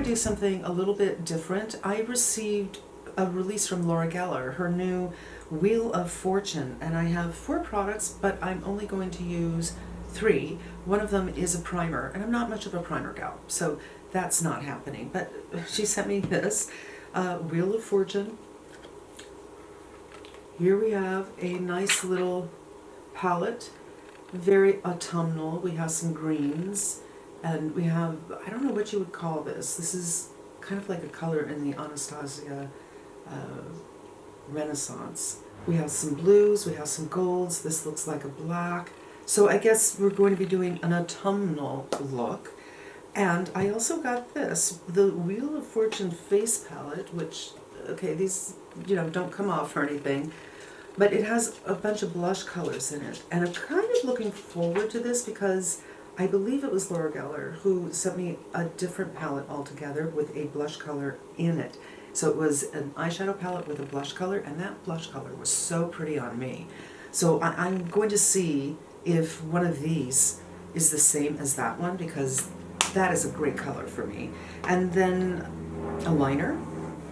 do something a little bit different. I received a release from Laura Geller, her new Wheel of Fortune, and I have 4 products, but I'm only going to use 3. One of them is a primer, and I'm not much of a primer gal, so that's not happening. But she sent me this Wheel of Fortune. Here we have a nice little palette, very autumnal. We have some greens, and we have, I don't know what you would call this. This is kind of like a color in the Anastasia Renaissance. We have some blues, we have some golds. This looks like a black. So I guess we're going to be doing an autumnal look. And I also got this, the Wheel of Fortune face palette, which, okay, these, don't come off or anything, but it has a bunch of blush colors in it. And I'm kind of looking forward to this because I believe it was Laura Geller who sent me a different palette altogether with a blush color in it. So it was an eyeshadow palette with a blush color, and that blush color was so pretty on me. So I'm going to see if one of these is the same as that one, because that is a great color for me. And then a liner,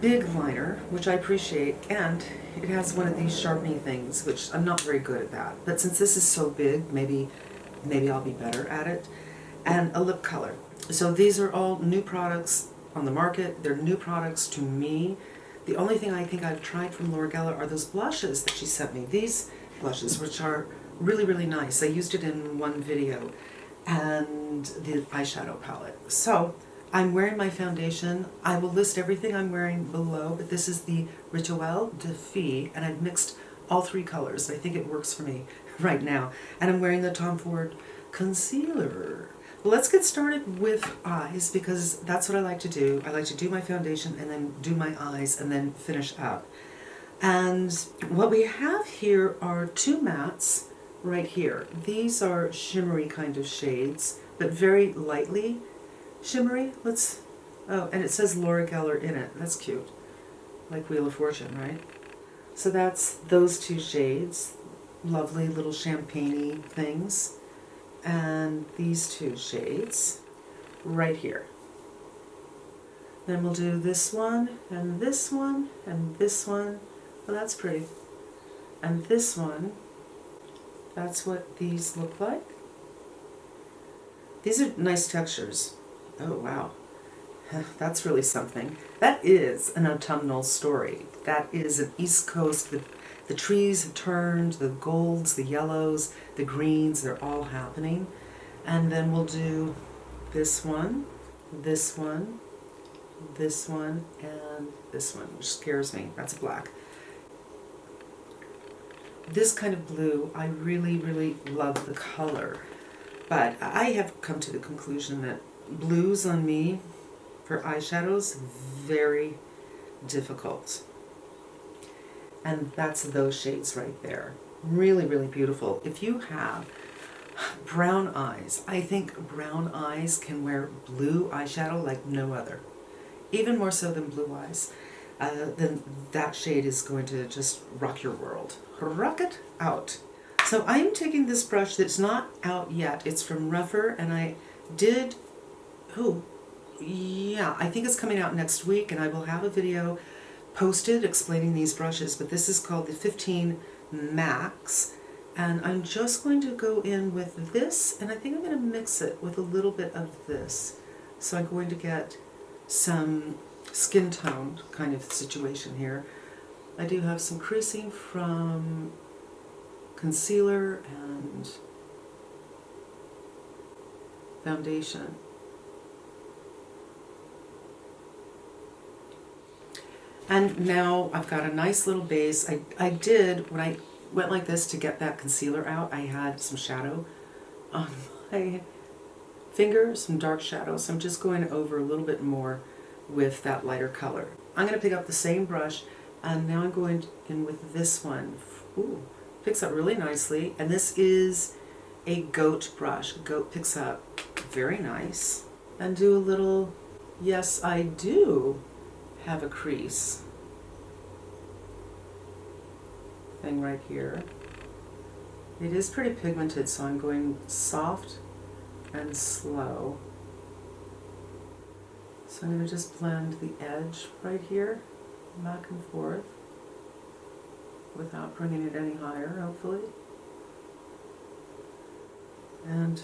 big liner, which I appreciate, and it has one of these sharpening things, which I'm not very good at that. But since this is so big, maybe I'll be better at it. And a lip color. So these are all new products on the market. They're new products to me. The only thing I think I've tried from Laura Geller are those blushes that she sent me. These blushes, which are really, really nice. I used it in one video. And the eyeshadow palette. So I'm wearing my foundation. I will list everything I'm wearing below, but this is the Rituel de Fille, and I've mixed all 3 colors. I think it works for me right now. And I'm wearing the Tom Ford concealer. Well, let's get started with eyes, because that's what I like to do. I like to do my foundation and then do my eyes and then finish up. And what we have here are 2 mattes right here. These are shimmery kind of shades, but very lightly shimmery. Oh, and it says Laura Geller in it. That's cute. Like Wheel of Fortune, right? So that's those 2 shades. Lovely little champagne-y things. And these 2 shades right here. Then we'll do this one, and this one, and this one. Well, that's pretty. And this one. That's what these look like. These are nice textures. Oh, wow. That's really something. That is an autumnal story. That is an East Coast. The trees have turned, the golds, the yellows, the greens, they're all happening. And then we'll do this one, this one, this one, and this one, which scares me. That's black. This kind of blue, I really, really love the color, but I have come to the conclusion that blues on me for eyeshadows, very difficult. And that's those shades right there. Really, really beautiful. If you have brown eyes, I think brown eyes can wear blue eyeshadow like no other. Even more so than blue eyes. Then that shade is going to just rock your world. Rock it out. So I'm taking this brush that's not out yet. It's from Rougher, and I did, I think it's coming out next week, and I will have a video posted explaining these brushes, but this is called the 15 Max, and I'm just going to go in with this, and I think I'm going to mix it with a little bit of this. So I'm going to get some skin tone kind of situation here. I do have some creasing from concealer and foundation. And now I've got a nice little base. I did, when I went like this to get that concealer out, I had some shadow on my finger, some dark shadow. So I'm just going over a little bit more with that lighter color. I'm going to pick up the same brush, and now I'm going in with this one. Ooh, picks up really nicely. And this is a goat brush. Goat picks up very nice. And do a little, yes, I do have a crease thing right here. It is pretty pigmented, so I'm going soft and slow. So I'm going to just blend the edge right here, back and forth, without bringing it any higher, hopefully. And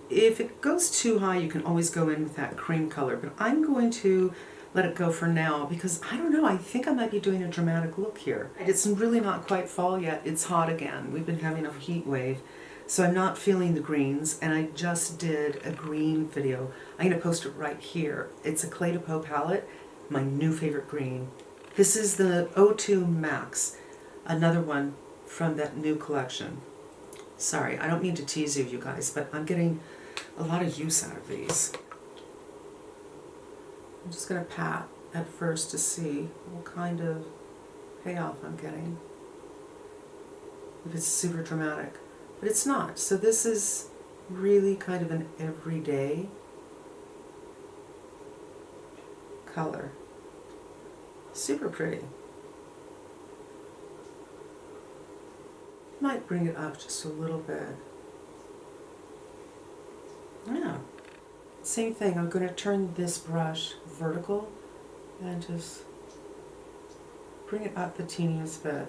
if it goes too high, you can always go in with that cream color, but I'm going to let it go for now because I don't know, I think I might be doing a dramatic look here. It's really not quite fall yet, it's hot again. We've been having a heat wave, so I'm not feeling the greens, and I just did a green video. I'm going to post it right here. It's a Clé de Peau palette, my new favorite green. This is the O2 Max, another one from that new collection. Sorry, I don't mean to tease you guys, but I'm getting a lot of use out of these. I'm just going to pat at first to see what kind of payoff I'm getting. If it's super dramatic. But it's not. So this is really kind of an everyday color. Super pretty. Might bring it up just a little bit. Yeah. Same thing, I'm going to turn this brush vertical and just bring it up the teeniest bit.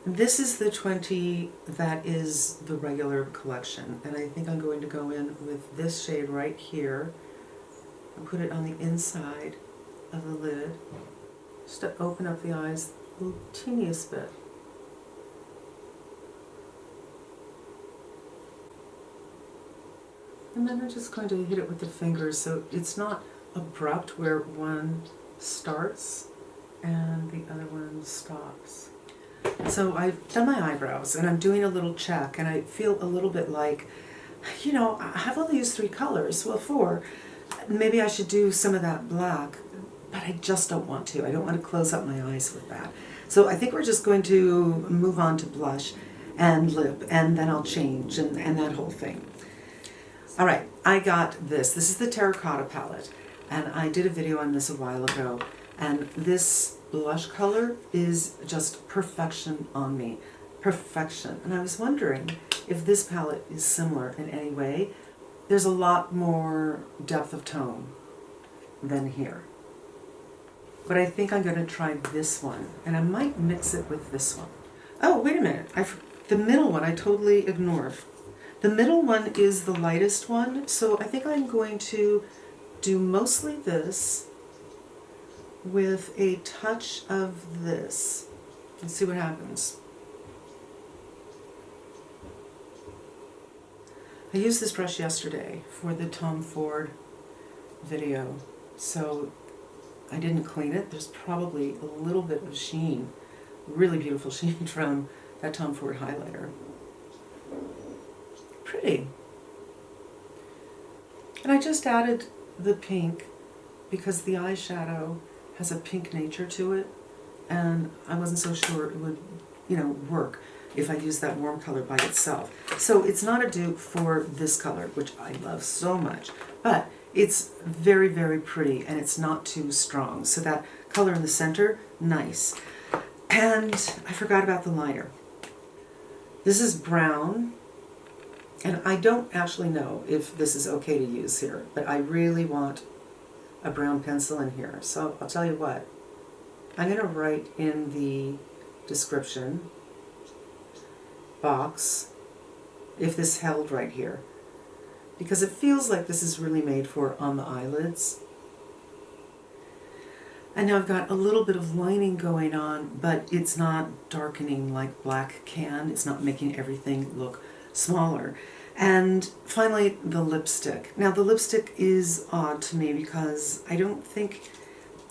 This is the 20 that is the regular collection, and I think I'm going to go in with this shade right here and put it on the inside of the lid just to open up the eyes the teeniest bit. And then I'm just going to hit it with the fingers so it's not abrupt where one starts and the other one stops. So I've done my eyebrows and I'm doing a little check, and I feel a little bit like, you know, I've only used 3 colors, well 4. Maybe I should do some of that black, but I just don't want to. I don't want to close up my eyes with that. So I think we're just going to move on to blush and lip, and then I'll change and that whole thing. All right, I got this. This is the Terracotta palette, and I did a video on this a while ago, and this blush color is just perfection on me. Perfection. And I was wondering if this palette is similar in any way. There's a lot more depth of tone than here. But I think I'm going to try this one, and I might mix it with this one. Oh, wait a minute. The middle one I totally ignored. The middle one is the lightest one, so I think I'm going to do mostly this with a touch of this and see what happens. I used this brush yesterday for the Tom Ford video, so I didn't clean it. There's probably a little bit of sheen, really beautiful sheen from that Tom Ford highlighter. Pretty. And I just added the pink because the eyeshadow has a pink nature to it, and I wasn't so sure it would, you know, work if I used that warm color by itself. So it's not a dupe for this color, which I love so much, but it's very, very pretty, and it's not too strong. So that color in the center, nice. And I forgot about the liner. This is brown, and I don't actually know if this is okay to use here, but I really want a brown pencil in here. So I'll tell you what, I'm going to write in the description box if this held right here, because it feels like this is really made for on the eyelids. And now I've got a little bit of lining going on, but it's not darkening like black can. It's not making everything look smaller. And finally, the lipstick. Now the lipstick is odd to me because I don't think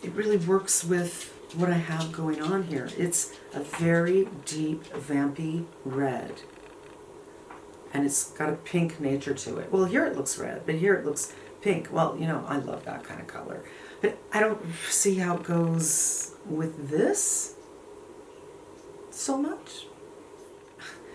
it really works with what I have going on here. It's a very deep, vampy red. And it's got a pink nature to it. Well, here it looks red, but here it looks pink. Well, you know, I love that kind of color. But I don't see how it goes with this so much.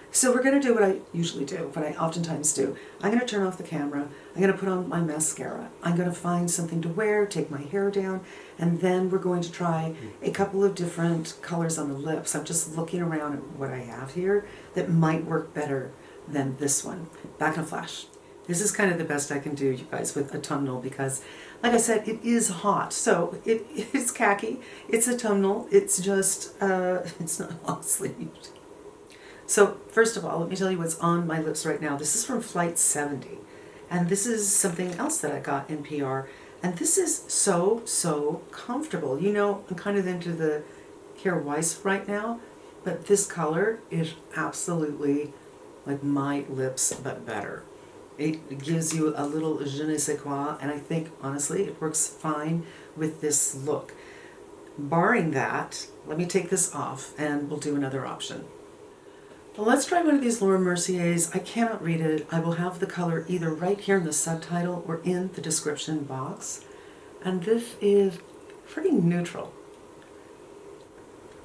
So we're going to do what I usually do, what I oftentimes do. I'm going to turn off the camera. I'm going to put on my mascara. I'm going to find something to wear, take my hair down, and then we're going to try a couple of different colors on the lips. I'm just looking around at what I have here that might work better than this one. Back in a flash. This is kind of the best I can do, you guys, with autumnal because, like I said, it is hot. So it's khaki, it's autumnal, it's just, it's not long sleeved. So first of all, let me tell you what's on my lips right now. This is from Flight 70. And this is something else that I got in PR. And this is so, so comfortable. You know, I'm kind of into the Kara Weiss right now, but this color is absolutely like my lips, but better. It gives you a little je ne sais quoi, and I think, honestly, it works fine with this look. Barring that, let me take this off and we'll do another option. Well, let's try one of these Laura Mercier's. I cannot read it. I will have the color either right here in the subtitle or in the description box. And this is pretty neutral.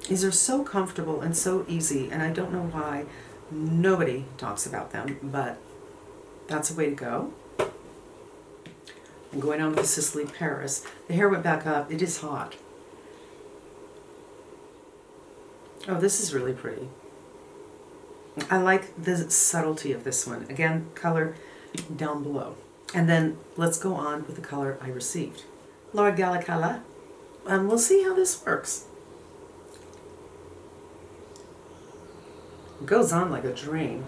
These are so comfortable and so easy, and I don't know why nobody talks about them, but that's a way to go. I'm going on with Sicily Paris. The hair went back up. It is hot. Oh, this is really pretty. I like the subtlety of this one. Again, color down below. And then let's go on with the color I received. Laura Gallicala. And we'll see how this works. It goes on like a drain.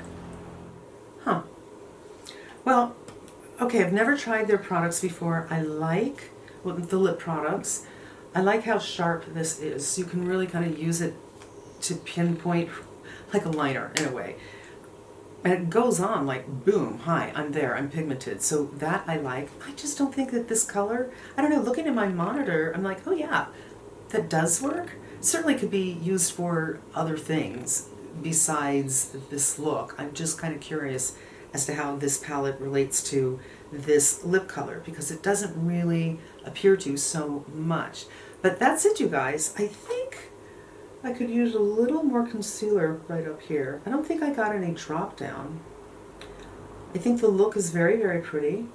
Huh. Well, okay, I've never tried their products before. I like the lip products. I like how sharp this is. You can really kind of use it to pinpoint like a liner in a way. And it goes on like, boom, hi, I'm there, I'm pigmented. So that I like. I just don't think that this color, I don't know, looking at my monitor, I'm like, oh yeah, that does work. Certainly could be used for other things besides this look. I'm just kind of curious as to how this palette relates to this lip color because it doesn't really appear to so much. But that's it, you guys. I think I could use a little more concealer right up here. I don't think I got any drop down. I think the look is very, very pretty.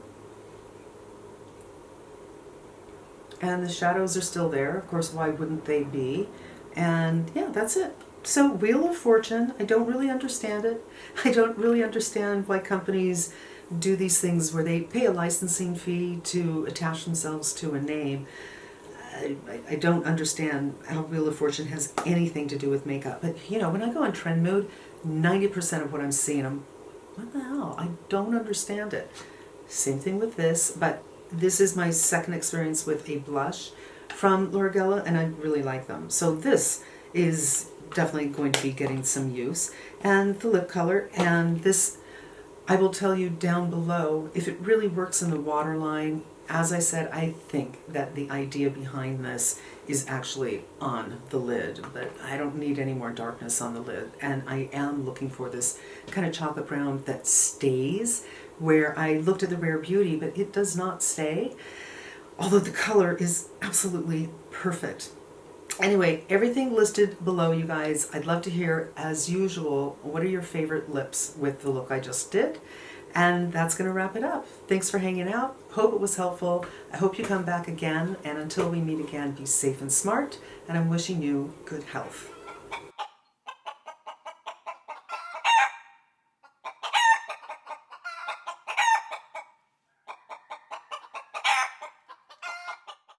And the shadows are still there. Of course, why wouldn't they be? And yeah, that's it. So Wheel of Fortune, I don't really understand it. I don't really understand why companies do these things where they pay a licensing fee to attach themselves to a name. I don't understand how Wheel of Fortune has anything to do with makeup. But, you know, when I go on trend mode, 90% of what I'm seeing, I'm, what the hell? I don't understand it. Same thing with this, but this is my second experience with a blush from Laura Geller, and I really like them. So this is definitely going to be getting some use. And the lip color, and this, I will tell you down below, if it really works in the waterline. As I said, I think that the idea behind this is actually on the lid, but I don't need any more darkness on the lid. And I am looking for this kind of chocolate brown that stays, where I looked at the Rare Beauty, but it does not stay, although the color is absolutely perfect. Anyway, everything listed below, you guys. I'd love to hear, as usual, what are your favorite lips with the look I just did? And that's going to wrap it up. Thanks for hanging out. Hope it was helpful. I hope you come back again. And until we meet again, be safe and smart. And I'm wishing you good health.